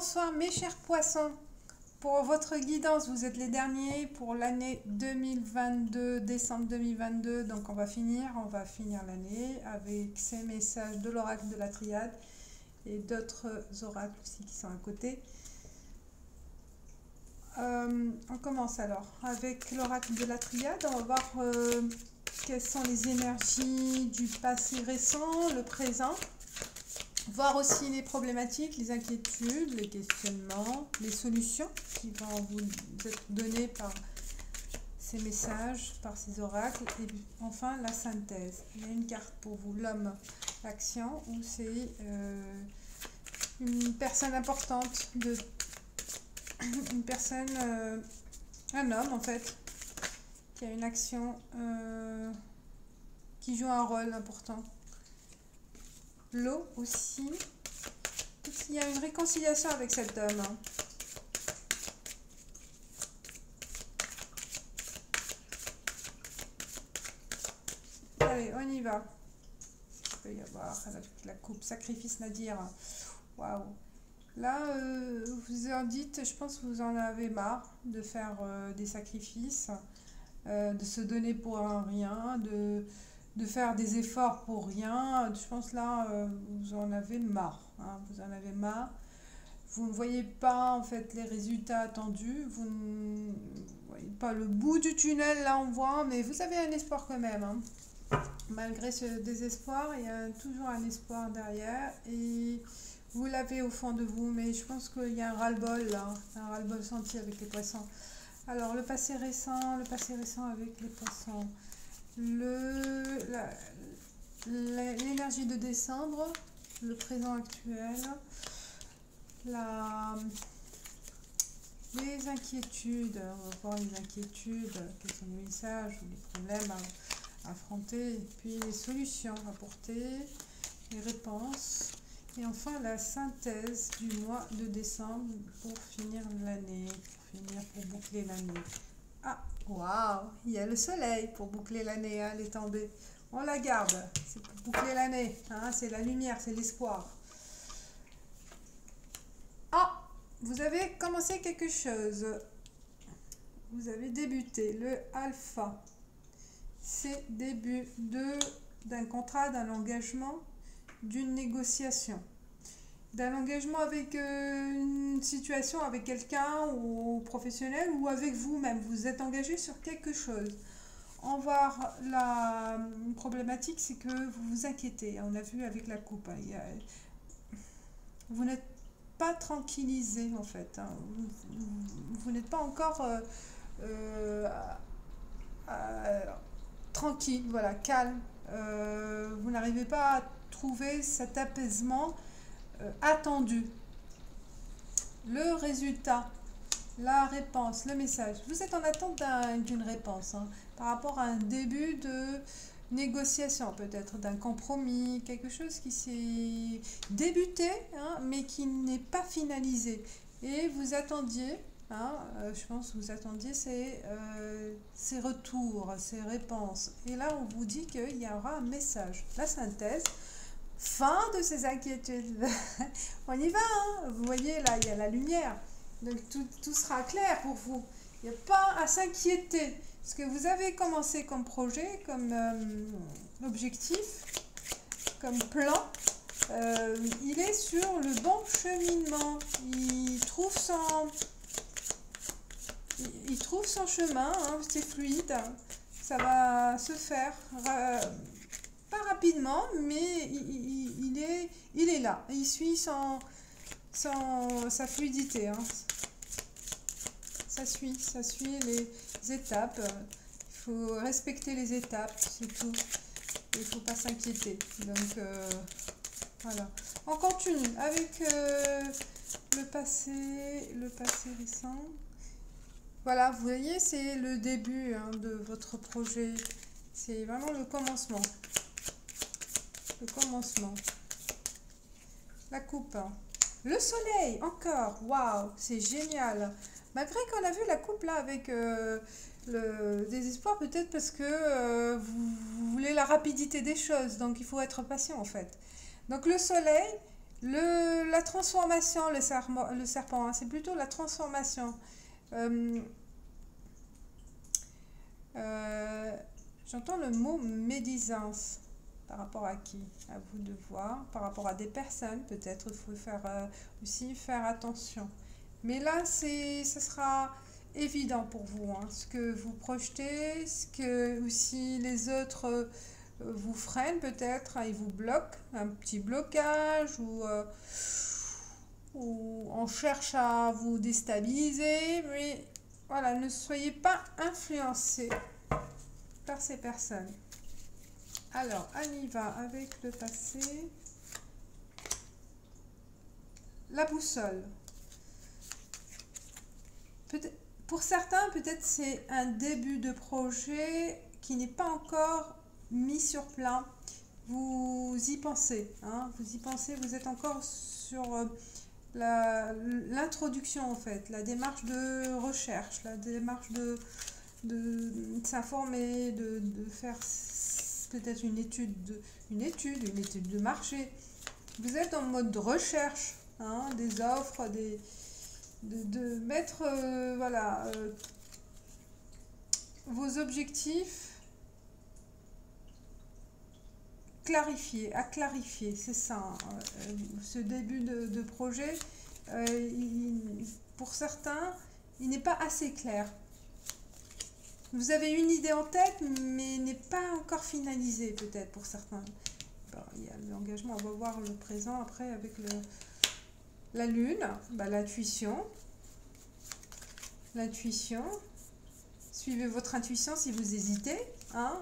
bonsoir mes chers poissons. Pour votre guidance, vous êtes les derniers pour l'année 2022, décembre 2022. Donc on va finir l'année avec ces messages de l'oracle de la triade et d'autres oracles aussi qui sont à côté. On commence alors avec l'oracle de la triade. On va voir quelles sont les énergies du passé récent, le présent. Voir aussi les problématiques, les inquiétudes, les questionnements, les solutions qui vont vous être données par ces messages, par ces oracles. Et enfin, la synthèse. Il y a une carte pour vous, l'homme, l'action, où c'est une personne importante, une personne, un homme en fait, qui a une action, qui joue un rôle important. L'eau aussi. Il y a une réconciliation avec cet homme. Allez, on y va. Il peut y avoir la coupe. Sacrifice Nadir. Waouh. Là, vous en dites, je pense que vous en avez marre de faire des sacrifices, de se donner pour un rien, de faire des efforts pour rien. Je pense là, vous en avez marre. Hein, vous en avez marre. Vous ne voyez pas en fait les résultats attendus. Vous ne voyez pas le bout du tunnel, là on voit, mais vous avez un espoir quand même. Hein. Malgré ce désespoir, il y a toujours un espoir derrière. Et vous l'avez au fond de vous, mais je pense qu'il y a un ras-le-bol là. Un ras-le-bol senti avec les poissons. Alors le passé récent avec les poissons. L'énergie de décembre, le présent actuel, les inquiétudes, on va voir les inquiétudes, quels sont les messages ou les problèmes à affronter, et puis les solutions à apporter, les réponses, et enfin la synthèse du mois de décembre pour finir l'année, pour boucler l'année. Ah, waouh, il y a le soleil pour boucler l'année, hein, elle est tombée. On la garde, c'est pour boucler l'année, hein, c'est la lumière, c'est l'espoir. Ah, vous avez commencé quelque chose. Vous avez débuté le alpha. C'est début d'un contrat, d'un engagement, d'une négociation. D'un engagement avec une situation, avec quelqu'un ou professionnel ou avec vous-même. Vous êtes engagé sur quelque chose. On va voir la problématique, c'est que vous vous inquiétez. On a vu avec la coupe. Hein, vous n'êtes pas tranquillisé en fait. Hein. Vous n'êtes pas encore tranquille, voilà, calme. Vous n'arrivez pas à trouver cet apaisement attendu. Le résultat, la réponse, le message. Vous êtes en attente d'une réponse hein, par rapport à un début de négociation, peut-être d'un compromis, quelque chose qui s'est débuté, hein, mais qui n'est pas finalisé. Et vous attendiez, hein, je pense que vous attendiez ces retours, ces réponses. Et là, on vous dit qu'il y aura un message. La synthèse. Fin de ces inquiétudes. On y va, hein. Vous voyez là, il y a la lumière. Donc tout sera clair pour vous. Il n'y a pas à s'inquiéter. Ce que vous avez commencé comme projet, comme objectif, comme plan, il est sur le bon cheminement. Il trouve son chemin, hein. C'est fluide. Ça va se faire. Pas rapidement, mais il est là. Il suit sa fluidité. Hein. Ça suit les étapes. Il faut respecter les étapes, c'est tout. Il ne faut pas s'inquiéter. Donc, voilà. On continue avec le passé récent. Voilà, vous voyez, c'est le début hein, de votre projet. C'est vraiment le commencement. Le commencement. La coupe. Le soleil, encore. Waouh, c'est génial. Malgré qu'on a vu la coupe là avec le désespoir, peut-être parce que vous voulez la rapidité des choses. Donc il faut être patient en fait. Donc le soleil, La transformation, le serpent, hein, c'est plutôt la transformation. J'entends le mot médisance. Par rapport à qui? À vous de voir. Par rapport à des personnes, peut-être, il faut faire, aussi faire attention. Mais là, ce sera évident pour vous, hein, ce que vous projetez, ce que aussi les autres vous freinent peut-être, hein, ils vous bloquent, un petit blocage ou on cherche à vous déstabiliser, mais voilà, ne soyez pas influencés par ces personnes. Alors, on y va avec le passé. La boussole. Pour certains, peut-être c'est un début de projet qui n'est pas encore mis sur plan. Vous y pensez, hein, vous y pensez, vous êtes encore sur l'introduction en fait, la démarche de recherche, la démarche de s'informer, de faire peut-être une étude de marché. Vous êtes en mode de recherche, hein, des offres, de mettre voilà, vos objectifs à clarifier, c'est ça, hein. Ce début de projet, pour certains, il n'est pas assez clair. Vous avez une idée en tête, mais n'est pas encore finalisée, peut-être, pour certains. Bon, il y a l'engagement, on va voir le présent après avec la lune, l'intuition. L'intuition. Suivez votre intuition si vous hésitez, hein,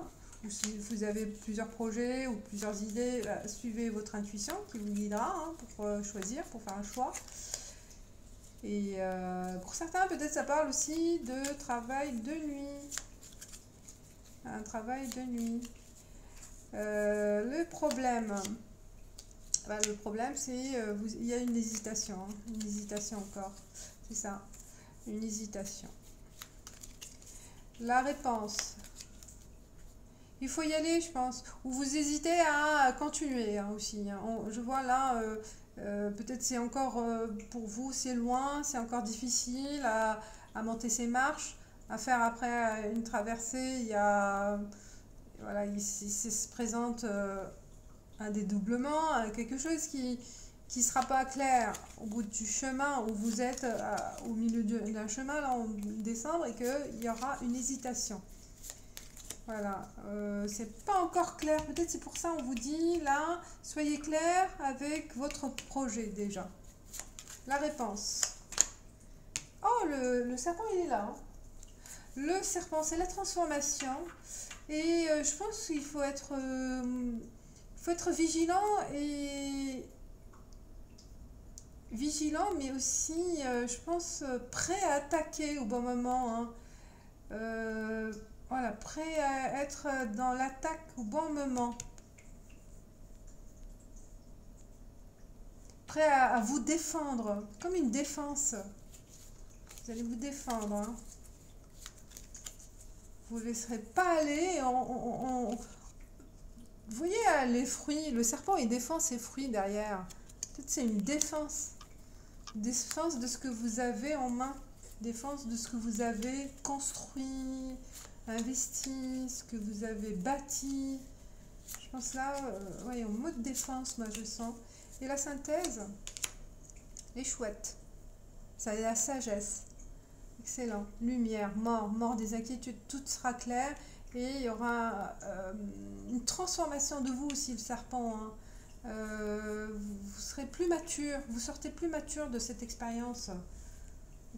ou si vous avez plusieurs projets ou plusieurs idées, suivez votre intuition qui vous guidera, hein, pour choisir, pour faire un choix. Et pour certains, peut-être ça parle aussi de travail de nuit. Un travail de nuit. Le problème, c'est il y a une hésitation. Hein, une hésitation encore. C'est ça. Une hésitation. La réponse. Il faut y aller, je pense. Ou vous hésitez à continuer, hein, aussi. Hein. Je vois là... peut-être c'est encore pour vous c'est loin, c'est encore difficile à monter ces marches, à faire après une traversée. Il y a voilà, il se présente un dédoublement, quelque chose qui sera pas clair au bout du chemin où vous êtes au milieu d'un chemin là en décembre, et qu'il y aura une hésitation. Voilà, c'est pas encore clair, peut-être c'est pour ça on vous dit là, soyez clair avec votre projet déjà. La réponse. Oh, le serpent il est là, hein. Le serpent c'est la transformation, et je pense qu'il faut être vigilant, mais aussi je pense prêt à attaquer au bon moment, hein. Voilà, prêt à être dans l'attaque au bon moment. Prêt à vous défendre, comme une défense. Vous allez vous défendre, hein. Vous ne laisserez pas aller. Vous voyez les fruits, le serpent il défend ses fruits derrière. Peut-être c'est une défense. Défense de ce que vous avez en main. Défense de ce que vous avez construit, investi, ce que vous avez bâti. Je pense là, en mode défense, moi je sens. Et la synthèse, les chouettes, ça est la sagesse. Excellent. Lumière, mort des inquiétudes, tout sera clair, et il y aura une transformation de vous aussi, le serpent, hein. Vous serez plus mature, vous sortez plus mature de cette expérience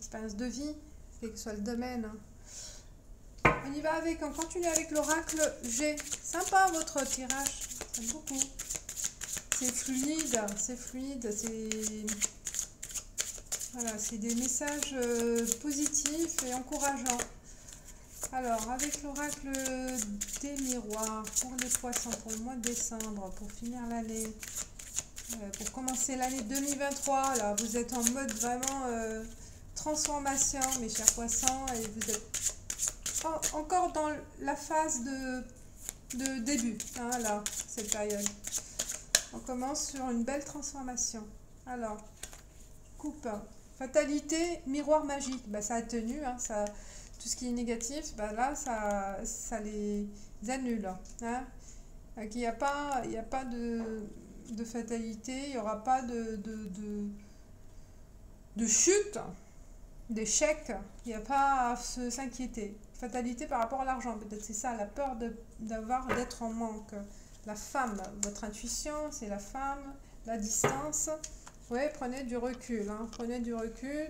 de vie, quel que soit le domaine, hein. On y va on continue avec l'oracle G. Sympa votre tirage, j'aime beaucoup. C'est fluide, voilà, c'est des messages positifs et encourageants. Alors, avec l'oracle des miroirs pour les poissons pour le mois de décembre, pour finir l'année, pour commencer l'année 2023, là, vous êtes en mode vraiment transformation, mes chers poissons, et vous êtes encore dans la phase de début, hein, là, cette période. On commence sur une belle transformation. Alors, coupe. Fatalité, miroir magique. Bah, ça a tenu, hein, ça, tout ce qui est négatif, bah, là, ça les annule. Hein. Donc, il n'y a pas de fatalité, il n'y aura pas de chute, d'échec. Il n'y a pas à s'inquiéter. Fatalité par rapport à l'argent, peut-être c'est ça, la peur d'être en manque. La femme, votre intuition, c'est la femme, la distance. Oui, prenez du recul, hein, prenez du recul,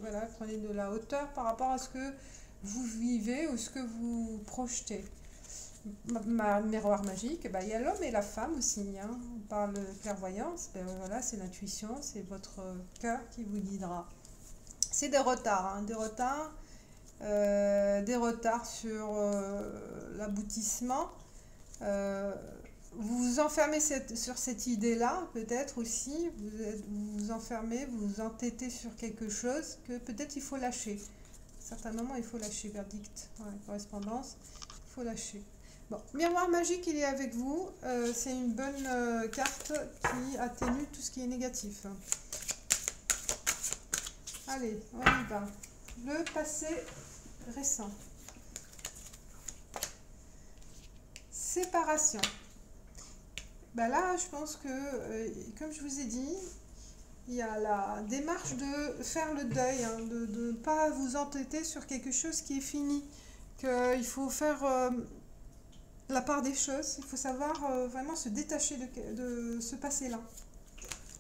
voilà, prenez de la hauteur par rapport à ce que vous vivez ou ce que vous projetez. Miroir magique, ben, il y a l'homme et la femme aussi, hein. On parle de clairvoyance, ben, voilà, c'est l'intuition, c'est votre cœur qui vous guidera. C'est des retards, hein, des retards sur l'aboutissement. Vous vous enfermez sur cette idée-là, peut-être aussi, vous vous enfermez, vous vous entêtez sur quelque chose que peut-être il faut lâcher. À certains moments, il faut lâcher, verdict, ouais, correspondance, il faut lâcher. Bon, miroir magique, il est avec vous, c'est une bonne carte qui atténue tout ce qui est négatif. Allez, on y va. Le passé récent. Séparation. Ben là, je pense que, comme je vous ai dit, il y a la démarche de faire le deuil, hein, de ne pas vous entêter sur quelque chose qui est fini, qu'il faut faire la part des choses, il faut savoir vraiment se détacher de ce passé-là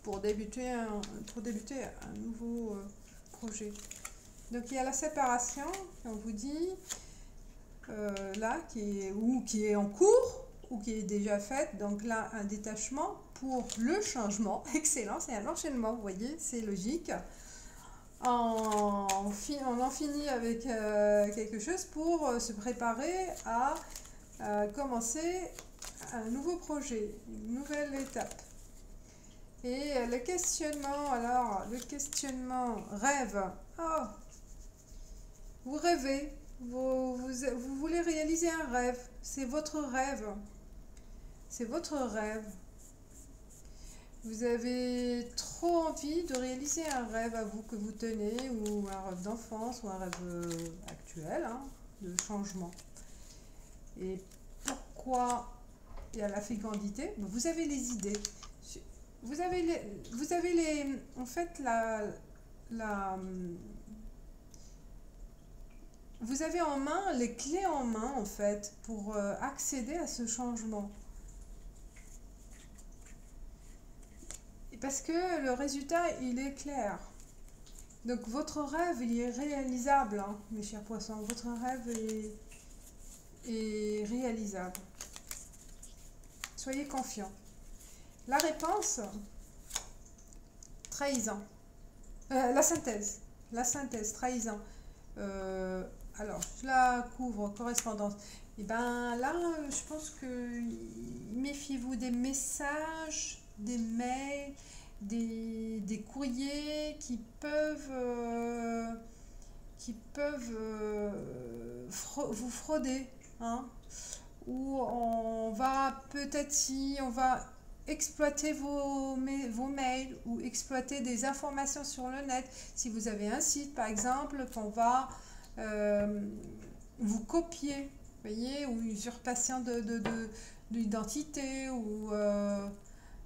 pour débuter un nouveau projet. Donc il y a la séparation, on vous dit, là, qui est en cours, ou qui est déjà faite, donc là, un détachement pour le changement. Excellent, c'est un enchaînement, vous voyez, c'est logique. On en finit avec quelque chose pour se préparer à commencer un nouveau projet, une nouvelle étape. Et le questionnement, alors, le questionnement rêve. Oh, vous rêvez, vous voulez réaliser un rêve, c'est votre rêve. C'est votre rêve. Vous avez trop envie de réaliser un rêve à vous que vous tenez, ou un rêve d'enfance, ou un rêve actuel, hein, de changement. Et pourquoi il y a la fécondité? Vous avez les idées. Vous avez les en fait, vous avez en main, les clés en main, en fait, pour accéder à ce changement. Parce que le résultat, il est clair. Donc, votre rêve, il est réalisable, hein, mes chers poissons. Votre rêve est réalisable. Soyez confiants. La réponse, trahison. La synthèse, trahison. Alors, je la couvre, correspondance. Et bien là, je pense que méfiez-vous des messages, des mails, des courriers qui peuvent vous frauder, hein, ou on va peut-être, si on va exploiter vos mails ou exploiter des informations sur le net. Si vous avez un site par exemple, qu'on va vous copier, voyez, ou usurpation d'identité, ou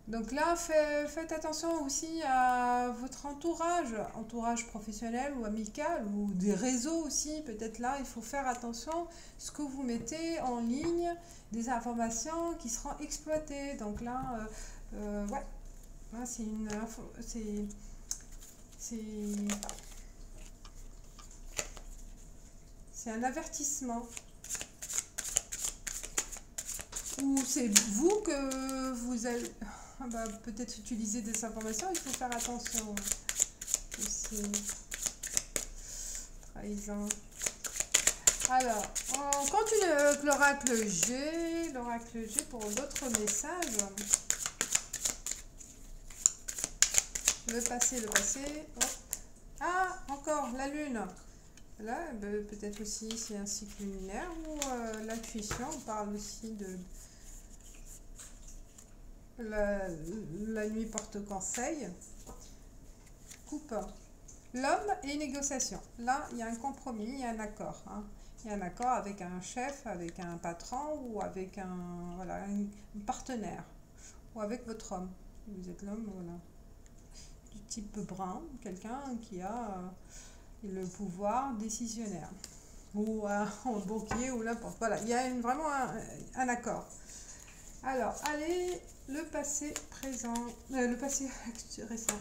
donc là, faites attention aussi à votre entourage professionnel ou amical, ou des réseaux aussi. Peut-être là, il faut faire attention ce que vous mettez en ligne, des informations qui seront exploitées. Donc là, ouais, là, c'est une info, c'est un avertissement. Ou c'est vous que vous allez peut-être utiliser des informations, il faut faire attention aussi. Trahison. Alors, on continue avec l'oracle G. L'oracle G pour d'autres messages. Le passé. Hop. Ah, encore la lune. Là, peut-être aussi c'est un cycle lunaire, ou l'intuition. On parle aussi la nuit porte conseil. Coupe. L'homme et négociation. Là, il y a un compromis, il y a un accord. Hein. Il y a un accord avec un chef, avec un patron ou avec un partenaire. Ou avec votre homme. Vous êtes l'homme, voilà. Du type brun, quelqu'un qui a le pouvoir décisionnaire. Ou un banquier ou n'importe. Voilà, il y a vraiment un accord. Alors, allez, le passé présent, le passé récent.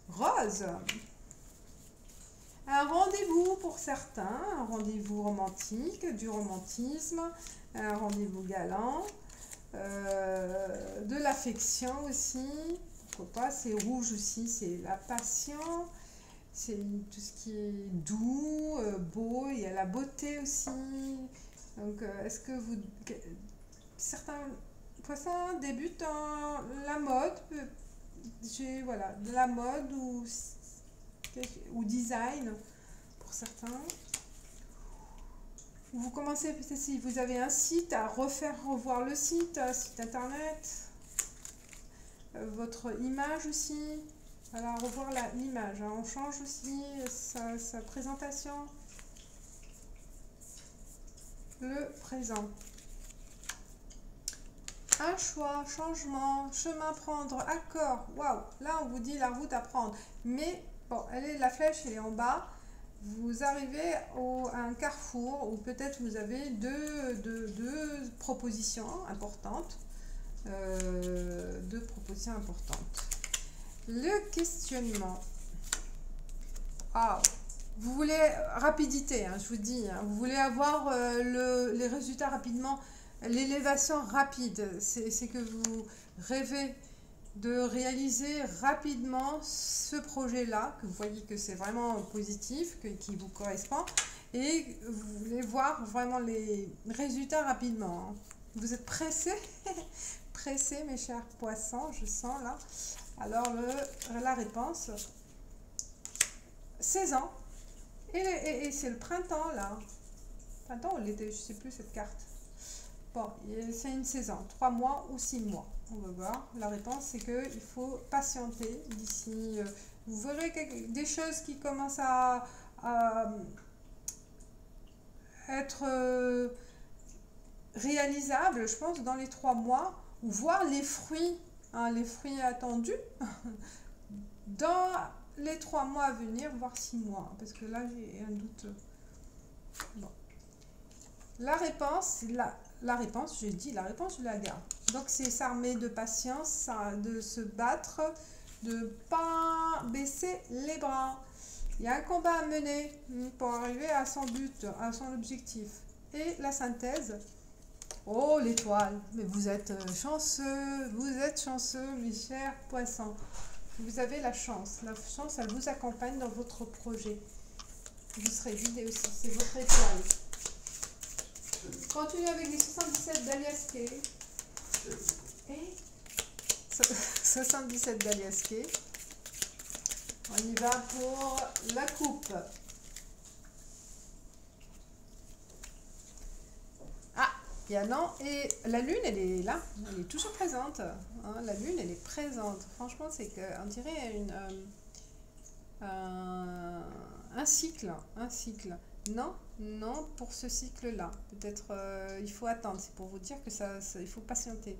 Rose. Un rendez-vous pour certains, un rendez-vous romantique, du romantisme, un rendez-vous galant, de l'affection aussi, pourquoi pas, c'est rouge aussi, c'est la passion, c'est tout ce qui est doux, beau, il y a la beauté aussi. Donc, est-ce que certains poissons débutent dans la mode, voilà, de la mode ou design pour certains. Vous commencez peut-être si vous avez un site à revoir le site internet, votre image aussi, voilà, revoir l'image, hein. On change aussi sa présentation. Le présent. Un choix, changement, chemin à prendre, accord. Waouh, là on vous dit la route à prendre. Mais bon, la flèche elle est en bas. Vous arrivez à un carrefour où peut-être vous avez deux propositions importantes. Deux propositions importantes. Le questionnement. Ah, vous voulez rapidité, hein, je vous dis. Hein, vous voulez avoir les résultats rapidement. L'élévation rapide, c'est que vous rêvez de réaliser rapidement ce projet-là, que vous voyez que c'est vraiment positif, qui vous correspond, et vous voulez voir vraiment les résultats rapidement. Hein. Vous êtes pressés, pressés mes chers poissons, je sens là. Alors la réponse, 16 ans, et c'est le printemps là. Printemps ou l'été, je ne sais plus cette carte. Bon, c'est une saison, 3 mois ou 6 mois. On va voir. La réponse, c'est qu'il faut patienter d'ici. Vous verrez des choses qui commencent à être réalisables, je pense, dans les 3 mois, ou voir les fruits attendus dans les 3 mois à venir, voire 6 mois. Parce que là, j'ai un doute. Bon. La réponse, j'ai dit, la réponse, je la garde. Donc, c'est s'armer de patience, de se battre, de ne pas baisser les bras. Il y a un combat à mener pour arriver à son but, à son objectif. Et la synthèse, oh, l'étoile, mais vous êtes chanceux, mes chers poissons. Vous avez la chance, elle vous accompagne dans votre projet. Vous serez guidé aussi, c'est votre étoile. Continue avec les 77 d'Alias Kay. Et 77 d'Alias Kay. On y va pour la coupe. Ah, il y a non. Et la lune, elle est là. Elle est toujours présente. Hein, la lune, elle est présente. Franchement, c'est qu'on dirait un cycle. Un cycle. Non, non, pour ce cycle-là. Peut-être il faut attendre. C'est pour vous dire que il faut patienter.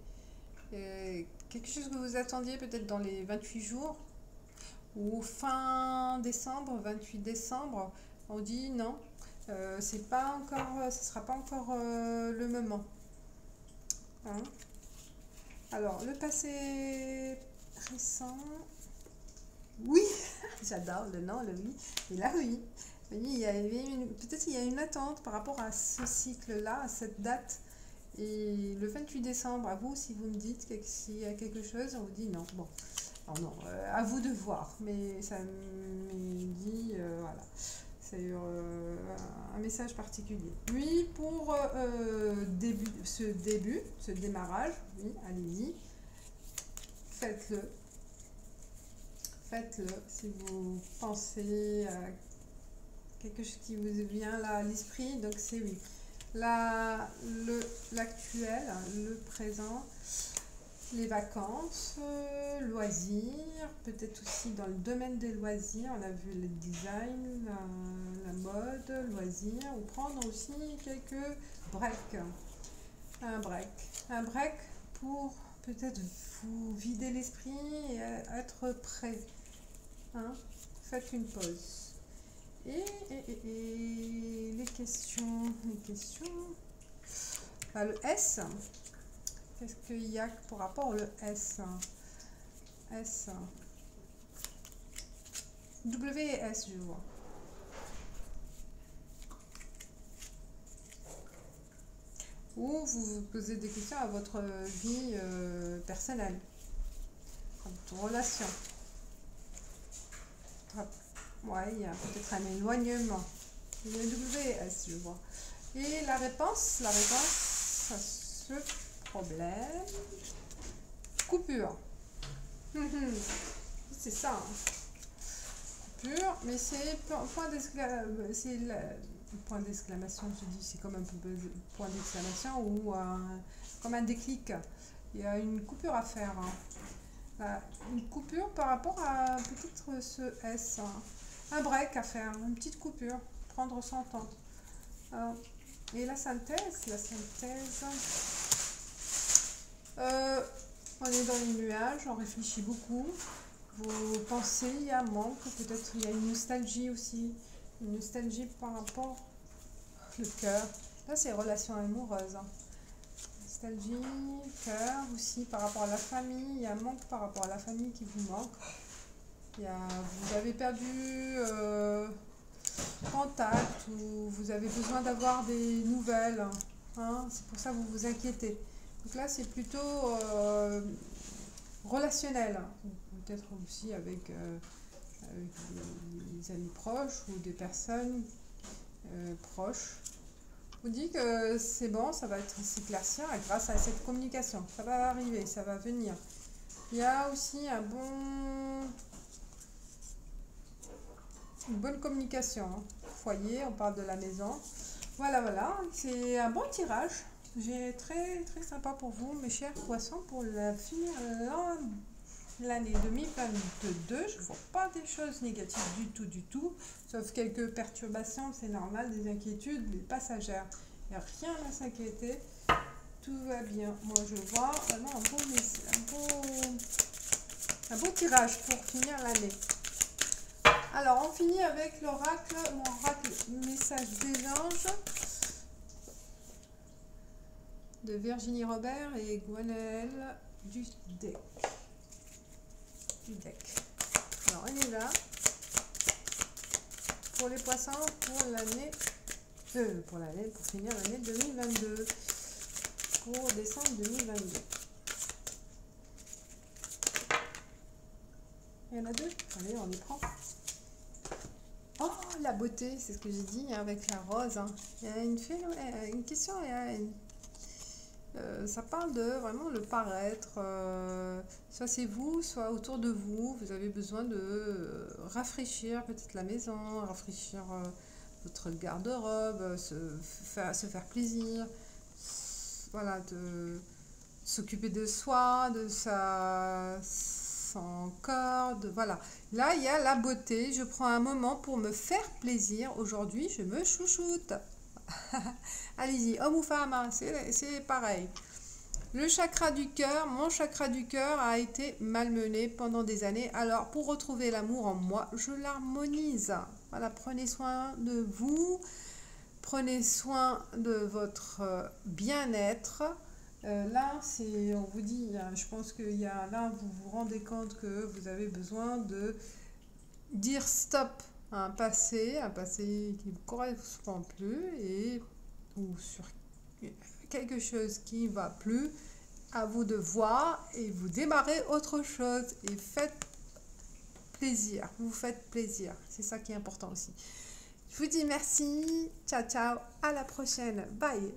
Quelque chose que vous attendiez peut-être dans les 28 jours ou fin décembre, 28 décembre, on dit non, c'est pas encore, ce sera pas encore le moment. Hein? Alors, le passé récent. Oui, j'adore le non, le oui. Et là, oui. Oui, peut-être il y a une attente par rapport à ce cycle-là, à cette date. Et le 28 décembre, à vous, si vous me dites s'il y a quelque chose, on vous dit non. Bon, alors non, à vous de voir. Mais ça me dit, voilà, c'est un message particulier. Oui, pour ce démarrage, oui, allez-y, faites-le. Faites-le si vous pensez à quelque chose qui vous vient là à l'esprit, donc c'est oui. L'actuel, le présent, les vacances, loisirs, peut-être aussi dans le domaine des loisirs, on a vu le design, la mode, loisirs, ou prendre aussi quelques breaks. Un break pour peut-être vous vider l'esprit et être prêt. Hein? Faites une pause. Et les questions. Ah, le S. Qu'est-ce qu'il y a pour rapport au S? S. W et S, je vois. Ou vous vous posez des questions à votre vie personnelle, à votre relation. Ouais, il y a peut-être un éloignement. Il y a W et S, je vois. Et la réponse à ce problème, coupure. C'est ça. Hein. Coupure, mais c'est point d'exclamation, je dis, c'est comme un peu point d'exclamation ou comme un déclic. Il y a une coupure à faire. Hein. Une coupure par rapport à peut-être ce S. Hein. Un break à faire, une petite coupure, prendre son temps. Et la synthèse, on est dans les nuages, on réfléchit beaucoup. Vos pensées, il y a un manque, peut-être il y a une nostalgie aussi. Une nostalgie par rapport au cœur. Là, c'est relations amoureuses. Hein. Nostalgie, cœur aussi par rapport à la famille. Il y a un manque par rapport à la famille qui vous manque. Vous avez perdu contact ou vous avez besoin d'avoir des nouvelles. Hein. C'est pour ça que vous vous inquiétez. Donc là, c'est plutôt relationnel. Peut-être aussi avec des amis proches ou des personnes proches. Je vous dis que c'est bon, ça va s'éclaircir grâce à cette communication. Ça va arriver, ça va venir. Il y a aussi une bonne communication. Hein. Foyer, on parle de la maison. Voilà, c'est un bon tirage. J'ai très sympa pour vous, mes chers poissons, pour finir l'année 2022. Je ne vois pas des choses négatives du tout, sauf quelques perturbations, c'est normal, des inquiétudes, mais passagères. Il n'y a rien à s'inquiéter, tout va bien. Moi, je vois vraiment un beau tirage pour finir l'année. Alors, on finit avec l'oracle, mon oracle message des anges de Virginie Robert et Gwenaëlle du deck. Alors, on y va pour les poissons pour finir l'année 2022, pour décembre 2022. Il y en a deux. Allez, on les prend. Oh, la beauté, c'est ce que j'ai dit hein, avec la rose. Hein. Il y a une question, ça parle de vraiment le paraître. Soit c'est vous, soit autour de vous. Vous avez besoin de rafraîchir peut-être la maison, rafraîchir votre garde-robe, se faire plaisir. Voilà, de s'occuper de soi, de son corps, voilà. Là, il y a la beauté. Je prends un moment pour me faire plaisir. Aujourd'hui, je me chouchoute. Allez-y, homme ou femme, hein, c'est pareil. Le chakra du cœur, mon chakra du cœur a été malmené pendant des années. Alors, pour retrouver l'amour en moi, je l'harmonise. Voilà, prenez soin de vous. Prenez soin de votre bien-être. Là, on vous dit, je pense que là, vous vous rendez compte que vous avez besoin de dire stop à un passé qui ne vous correspond plus ou sur quelque chose qui ne va plus. À vous de voir et vous démarrez autre chose et faites plaisir. Vous faites plaisir. C'est ça qui est important aussi. Je vous dis merci. Ciao, ciao. À la prochaine. Bye.